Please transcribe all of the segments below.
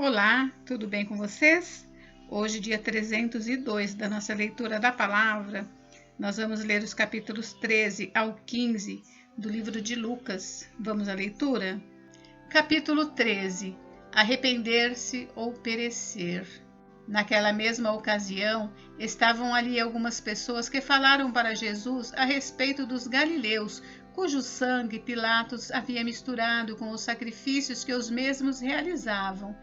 Olá, tudo bem com vocês? Hoje, dia 302 da nossa leitura da palavra, nós vamos ler os capítulos 13 ao 15 do livro de Lucas. Vamos à leitura? Capítulo 13: Arrepender-se ou perecer. Naquela mesma ocasião, estavam ali algumas pessoas que falaram para Jesus a respeito dos galileus, cujo sangue Pilatos havia misturado com os sacrifícios que os mesmos realizavam.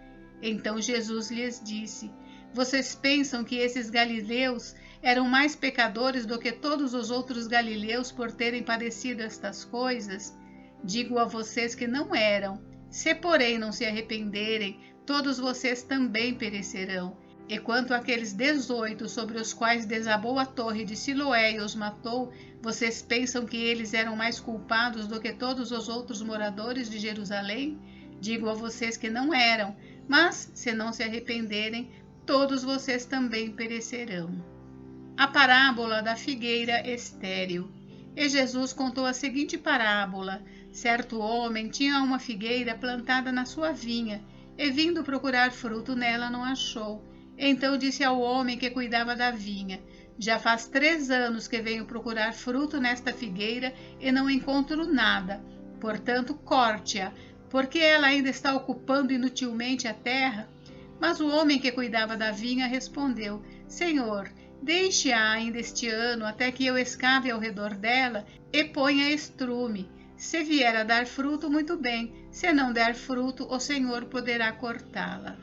Então Jesus lhes disse: Vocês pensam que esses galileus eram mais pecadores do que todos os outros galileus por terem padecido estas coisas? Digo a vocês que não eram. Se, porém, não se arrependerem, todos vocês também perecerão. E quanto àqueles 18 sobre os quais desabou a torre de Siloé e os matou, vocês pensam que eles eram mais culpados do que todos os outros moradores de Jerusalém? Digo a vocês que não eram, mas, se não se arrependerem, todos vocês também perecerão. A parábola da figueira estéril. E Jesus contou a seguinte parábola: Certo homem tinha uma figueira plantada na sua vinha, e vindo procurar fruto nela não achou. Então disse ao homem que cuidava da vinha: Já faz 3 anos que venho procurar fruto nesta figueira e não encontro nada. Portanto, corte-a, porque ela ainda está ocupando inutilmente a terra. Mas o homem que cuidava da vinha respondeu: Senhor, deixe-a ainda este ano, até que eu escave ao redor dela e ponha estrume. Se vier a dar fruto, muito bem. Se não der fruto, o Senhor poderá cortá-la.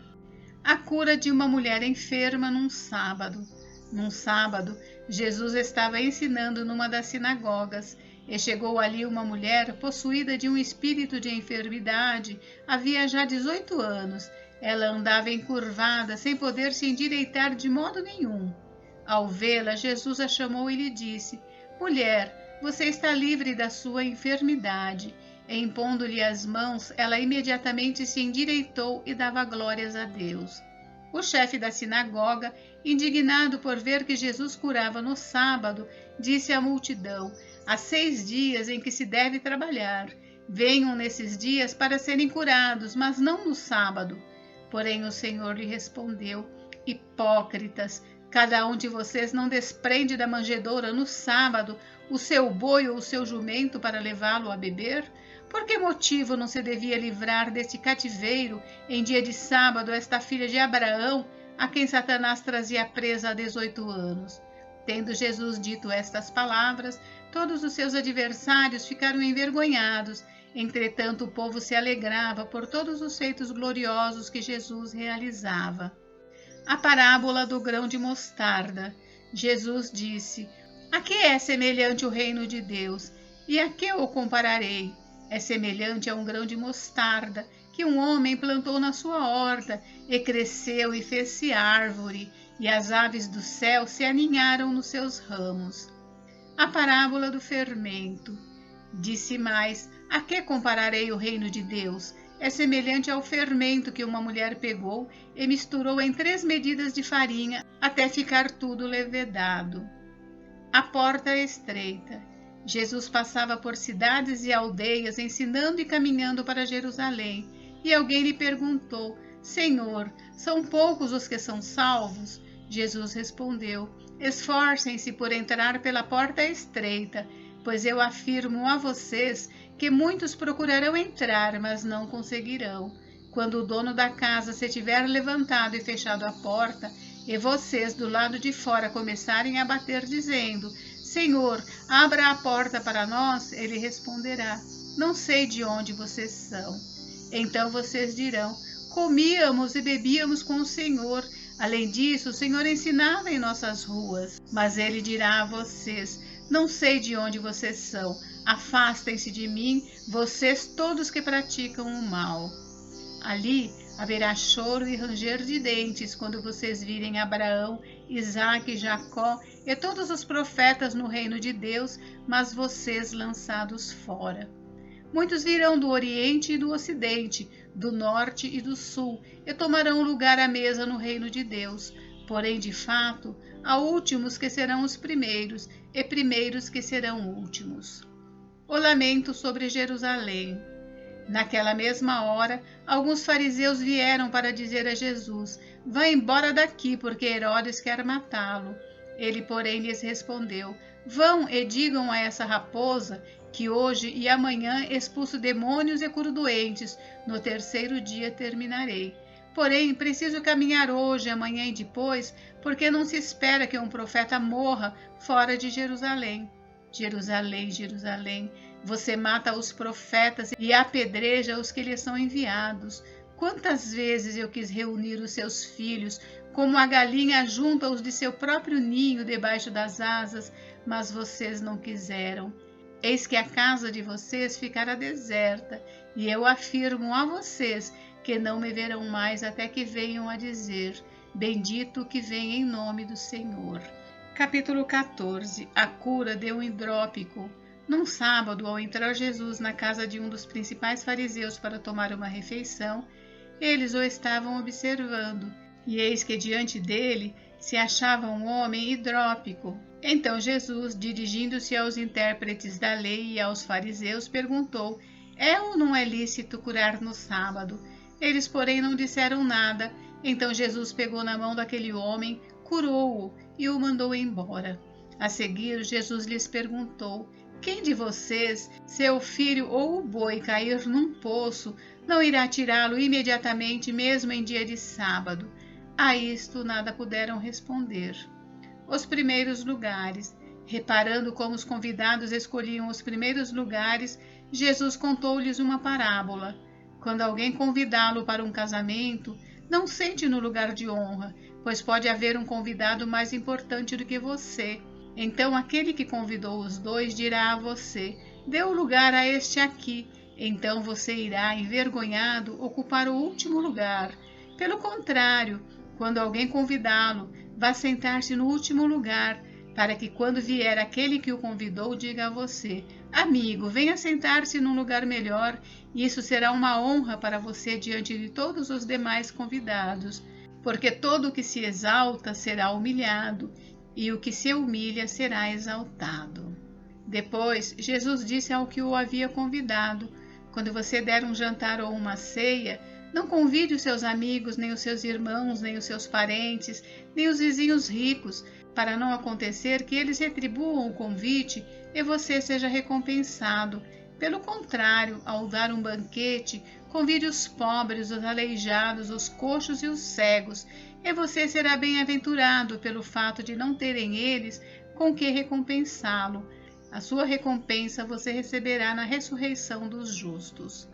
A cura de uma mulher enferma num sábado. Num sábado, Jesus estava ensinando numa das sinagogas, e chegou ali uma mulher possuída de um espírito de enfermidade, havia já 18 anos. Ela andava encurvada, sem poder se endireitar de modo nenhum. Ao vê-la, Jesus a chamou e lhe disse: Mulher, você está livre da sua enfermidade. E impondo-lhe as mãos, ela imediatamente se endireitou e dava glórias a Deus. O chefe da sinagoga, indignado por ver que Jesus curava no sábado, disse à multidão: Há 6 dias em que se deve trabalhar. Venham nesses dias para serem curados, mas não no sábado. Porém o Senhor lhe respondeu: Hipócritas, cada um de vocês não desprende da manjedoura no sábado o seu boi ou o seu jumento para levá-lo a beber? Por que motivo não se devia livrar deste cativeiro em dia de sábado esta filha de Abraão, a quem Satanás trazia presa há 18 anos? Tendo Jesus dito estas palavras, todos os seus adversários ficaram envergonhados. Entretanto, o povo se alegrava por todos os feitos gloriosos que Jesus realizava. A parábola do grão de mostarda. Jesus disse: A que é semelhante o reino de Deus? E a que o compararei? É semelhante a um grão de mostarda que um homem plantou na sua horta, e cresceu e fez-se árvore, e as aves do céu se aninharam nos seus ramos. A parábola do fermento. Disse mais: A que compararei o reino de Deus? É semelhante ao fermento que uma mulher pegou e misturou em 3 medidas de farinha, até ficar tudo levedado. A porta estreita. Jesus passava por cidades e aldeias, ensinando e caminhando para Jerusalém. E alguém lhe perguntou: Senhor, são poucos os que são salvos? Jesus respondeu: Esforcem-se por entrar pela porta estreita, pois eu afirmo a vocês que muitos procurarão entrar, mas não conseguirão. Quando o dono da casa se tiver levantado e fechado a porta, e vocês do lado de fora começarem a bater, dizendo: Senhor, abra a porta para nós, ele responderá: Não sei de onde vocês são. Então vocês dirão: Comíamos e bebíamos com o Senhor. Além disso, o Senhor ensinava em nossas ruas. Mas ele dirá a vocês: Não sei de onde vocês são. Afastem-se de mim, vocês todos que praticam o mal. Ali haverá choro e ranger de dentes quando vocês virem Abraão, Isaque, Jacó e todos os profetas no reino de Deus, mas vocês lançados fora. Muitos virão do Oriente e do Ocidente, do Norte e do Sul, e tomarão lugar à mesa no reino de Deus. Porém, de fato, há últimos que serão os primeiros, e primeiros que serão últimos. O lamento sobre Jerusalém. Naquela mesma hora, alguns fariseus vieram para dizer a Jesus: vá embora daqui, porque Herodes quer matá-lo. Ele, porém, lhes respondeu: vão e digam a essa raposa que hoje e amanhã expulso demônios e curo doentes, no terceiro dia terminarei. Porém, preciso caminhar hoje, amanhã e depois, porque não se espera que um profeta morra fora de Jerusalém. Jerusalém, Jerusalém, você mata os profetas e apedreja os que lhes são enviados. Quantas vezes eu quis reunir os seus filhos, como a galinha junta os de seu próprio ninho debaixo das asas, mas vocês não quiseram. Eis que a casa de vocês ficará deserta, e eu afirmo a vocês que não me verão mais até que venham a dizer: bendito o que vem em nome do Senhor. Capítulo 14. A cura de um hidrópico. Num sábado, ao entrar Jesus na casa de um dos principais fariseus para tomar uma refeição, eles o estavam observando, e eis que diante dele se achava um homem hidrópico. Então Jesus, dirigindo-se aos intérpretes da lei e aos fariseus, perguntou: é ou não é lícito curar no sábado? Eles, porém, não disseram nada. Então Jesus pegou na mão daquele homem, curou-o e o mandou embora. A seguir, Jesus lhes perguntou: quem de vocês, seu filho ou o boi cair num poço, não irá tirá-lo imediatamente, mesmo em dia de sábado? A isto nada puderam responder. Os primeiros lugares. Reparando como os convidados escolhiam os primeiros lugares, Jesus contou-lhes uma parábola. Quando alguém convidá-lo para um casamento, não sente no lugar de honra, pois pode haver um convidado mais importante do que você. Então aquele que convidou os dois dirá a você: dê o lugar a este aqui. Então você irá, envergonhado, ocupar o último lugar. Pelo contrário, quando alguém convidá-lo, vá sentar-se no último lugar, para que quando vier aquele que o convidou, diga a você: amigo, venha sentar-se num lugar melhor. Isso será uma honra para você diante de todos os demais convidados, porque todo o que se exalta será humilhado, e o que se humilha será exaltado. Depois, Jesus disse ao que o havia convidado: quando você der um jantar ou uma ceia, não convide os seus amigos, nem os seus irmãos, nem os seus parentes, nem os vizinhos ricos, para não acontecer que eles retribuam o convite e você seja recompensado. Pelo contrário, ao dar um banquete, convide os pobres, os aleijados, os coxos e os cegos, e você será bem-aventurado pelo fato de não terem eles com que recompensá-lo. A sua recompensa você receberá na ressurreição dos justos.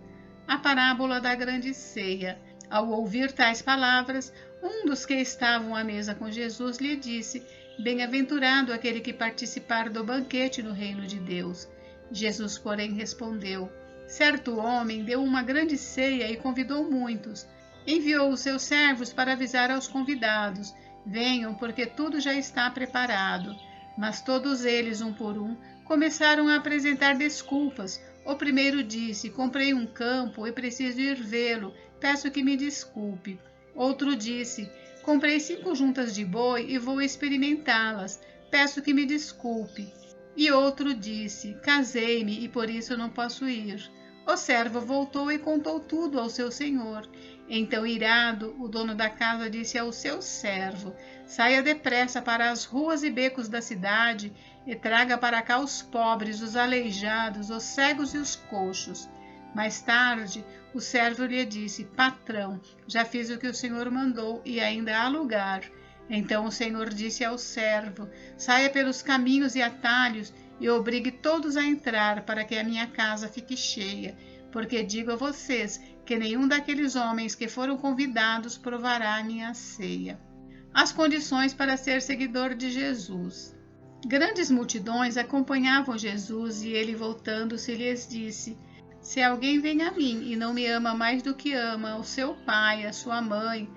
A parábola da grande ceia. Ao ouvir tais palavras, um dos que estavam à mesa com Jesus lhe disse: bem-aventurado aquele que participar do banquete no reino de Deus. Jesus, porém, respondeu: certo homem deu uma grande ceia e convidou muitos. Enviou os seus servos para avisar aos convidados: venham, porque tudo já está preparado. Mas todos eles, um por um, começaram a apresentar desculpas. O primeiro disse: comprei um campo e preciso ir vê-lo, peço que me desculpe. Outro disse: comprei 5 juntas de boi e vou experimentá-las, peço que me desculpe. E outro disse: casei-me e por isso não posso ir. O servo voltou e contou tudo ao seu senhor. Então, irado, o dono da casa disse ao seu servo: saia depressa para as ruas e becos da cidade e traga para cá os pobres, os aleijados, os cegos e os coxos. Mais tarde, o servo lhe disse: patrão, já fiz o que o senhor mandou e ainda há lugar. Então o senhor disse ao servo: saia pelos caminhos e atalhos e obrigue todos a entrar, para que a minha casa fique cheia, porque digo a vocês que nenhum daqueles homens que foram convidados provará a minha ceia. As condições para ser seguidor de Jesus. Grandes multidões acompanhavam Jesus e ele, voltando-se, lhes disse: se alguém vem a mim e não me ama mais do que ama o seu pai, a sua mãe,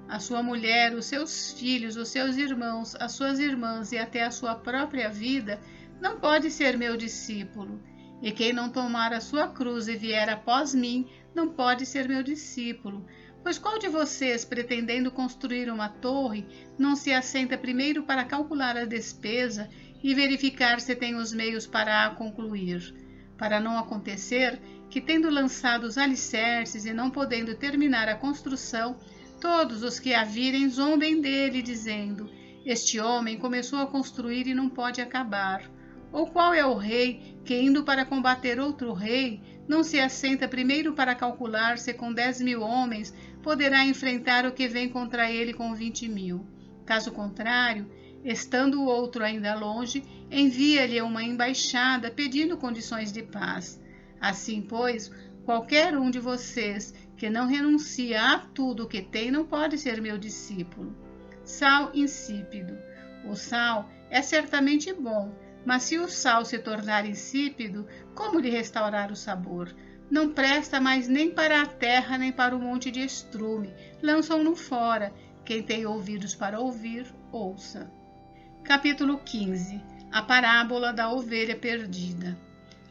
a sua mulher, os seus filhos, os seus irmãos, as suas irmãs e até a sua própria vida, não pode ser meu discípulo. E quem não tomar a sua cruz e vier após mim, não pode ser meu discípulo. Pois qual de vocês, pretendendo construir uma torre, não se assenta primeiro para calcular a despesa e verificar se tem os meios para a concluir? para não acontecer que, tendo lançado os alicerces e não podendo terminar a construção, todos os que a virem zombem dele, dizendo: este homem começou a construir e não pode acabar. Ou qual é o rei que, indo para combater outro rei, não se assenta primeiro para calcular se com 10.000 homens poderá enfrentar o que vem contra ele com 20.000? Caso contrário, estando o outro ainda longe, envia-lhe uma embaixada pedindo condições de paz. Assim, pois, qualquer um de vocês que não renuncia a tudo o que tem não pode ser meu discípulo. Sal insípido. O sal é certamente bom, mas se o sal se tornar insípido, como lhe restaurar o sabor? Não presta mais nem para a terra, nem para o monte de estrume. Lançam-no fora. Quem tem ouvidos para ouvir, ouça. Capítulo 15. A parábola da ovelha perdida.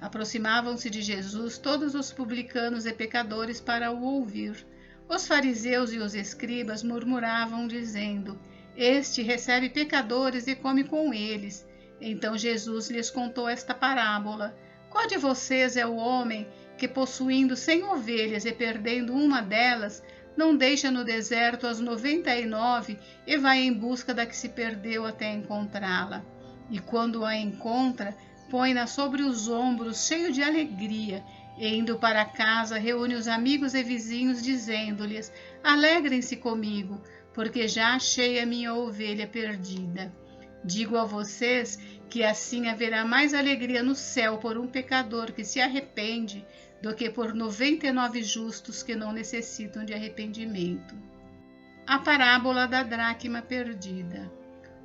Aproximavam-se de Jesus todos os publicanos e pecadores para o ouvir. Os fariseus e os escribas murmuravam, dizendo: este recebe pecadores e come com eles. Então Jesus lhes contou esta parábola: qual de vocês é o homem que, possuindo 100 ovelhas e perdendo uma delas, não deixa no deserto as 99 e vai em busca da que se perdeu até encontrá-la? E quando a encontra, põe-na sobre os ombros, cheio de alegria, e indo para casa, reúne os amigos e vizinhos, dizendo-lhes: alegrem-se comigo, porque já achei a minha ovelha perdida. Digo a vocês que assim haverá mais alegria no céu por um pecador que se arrepende do que por 99 justos que não necessitam de arrependimento. A parábola da dracma perdida.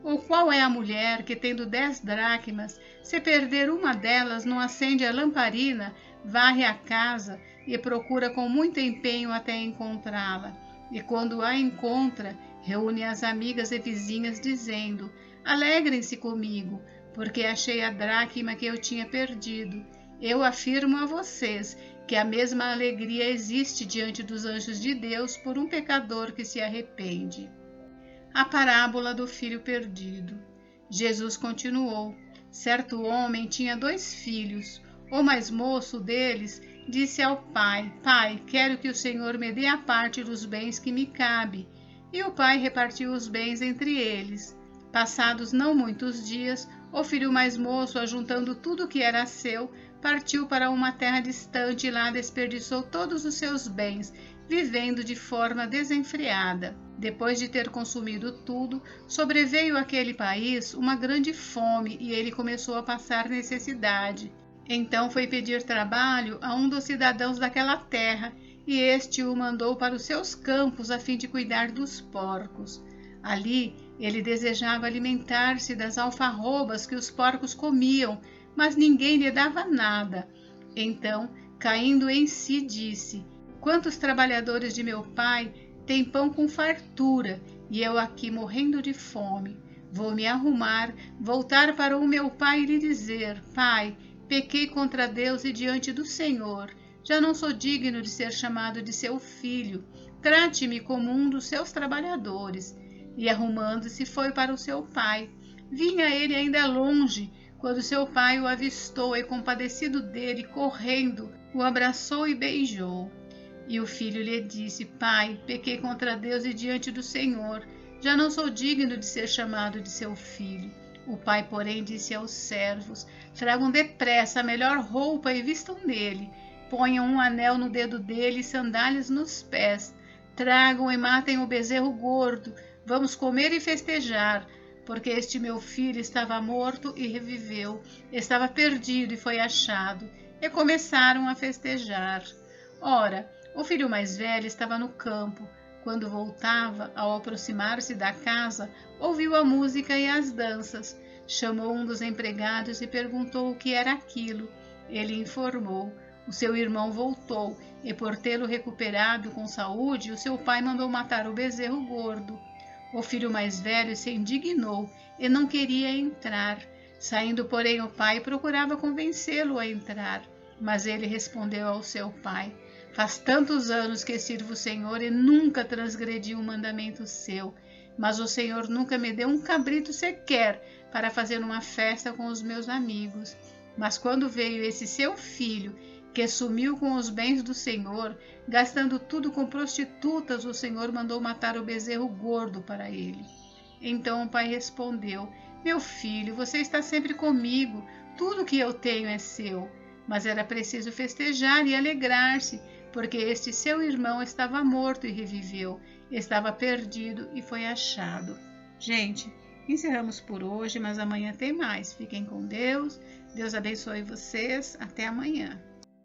Ou qual é a mulher que, tendo 10 dracmas, se perder uma delas, não acende a lamparina, varre a casa e procura com muito empenho até encontrá-la? E quando a encontra, reúne as amigas e vizinhas, dizendo: alegrem-se comigo, porque achei a dracma que eu tinha perdido. Eu afirmo a vocês que a mesma alegria existe diante dos anjos de Deus por um pecador que se arrepende. A parábola do filho perdido. Jesus continuou: certo homem tinha 2 filhos. O mais moço deles disse ao pai: pai, quero que o Senhor me dê a parte dos bens que me cabe. E o pai repartiu os bens entre eles. Passados não muitos dias, o filho mais moço, ajuntando tudo o que era seu, partiu para uma terra distante e lá desperdiçou todos os seus bens, vivendo de forma desenfreada. Depois de ter consumido tudo, sobreveio àquele país uma grande fome e ele começou a passar necessidade. Então foi pedir trabalho a um dos cidadãos daquela terra, e este o mandou para os seus campos a fim de cuidar dos porcos. Ali ele desejava alimentar-se das alfarrobas que os porcos comiam, mas ninguém lhe dava nada. Então, caindo em si, disse: quantos trabalhadores de meu pai têm pão com fartura, e eu aqui morrendo de fome? Vou me arrumar, voltar para o meu pai e lhe dizer: pai, pequei contra Deus e diante do Senhor. Já não sou digno de ser chamado de seu filho. Trate-me como um dos seus trabalhadores. E arrumando-se, foi para o seu pai. Vinha ele ainda longe, quando seu pai o avistou e, compadecido dele, correndo, o abraçou e beijou. E o filho lhe disse: pai, pequei contra Deus e diante do Senhor. Já não sou digno de ser chamado de seu filho. O pai, porém, disse aos servos: tragam depressa a melhor roupa e vistam nele. Ponham um anel no dedo dele e sandálias nos pés. Tragam e matem o bezerro gordo. Vamos comer e festejar, porque este meu filho estava morto e reviveu, estava perdido e foi achado. E começaram a festejar. Ora, o filho mais velho estava no campo. Quando voltava, ao aproximar-se da casa, ouviu a música e as danças. Chamou um dos empregados e perguntou o que era aquilo. Ele informou. O seu irmão voltou, e por tê-lo recuperado com saúde, o seu pai mandou matar o bezerro gordo. O filho mais velho se indignou e não queria entrar. Saindo, porém, o pai procurava convencê-lo a entrar. Mas ele respondeu ao seu pai: faz tantos anos que sirvo o Senhor e nunca transgredi um mandamento seu. Mas o Senhor nunca me deu um cabrito sequer para fazer uma festa com os meus amigos. Mas quando veio esse seu filho, que sumiu com os bens do Senhor, gastando tudo com prostitutas, o Senhor mandou matar o bezerro gordo para ele. Então o pai respondeu: Meu filho, você está sempre comigo, tudo que eu tenho é seu. Mas era preciso festejar e alegrar-se, porque este seu irmão estava morto e reviveu, estava perdido e foi achado. Gente, encerramos por hoje, mas amanhã tem mais. Fiquem com Deus. Deus abençoe vocês. Até amanhã.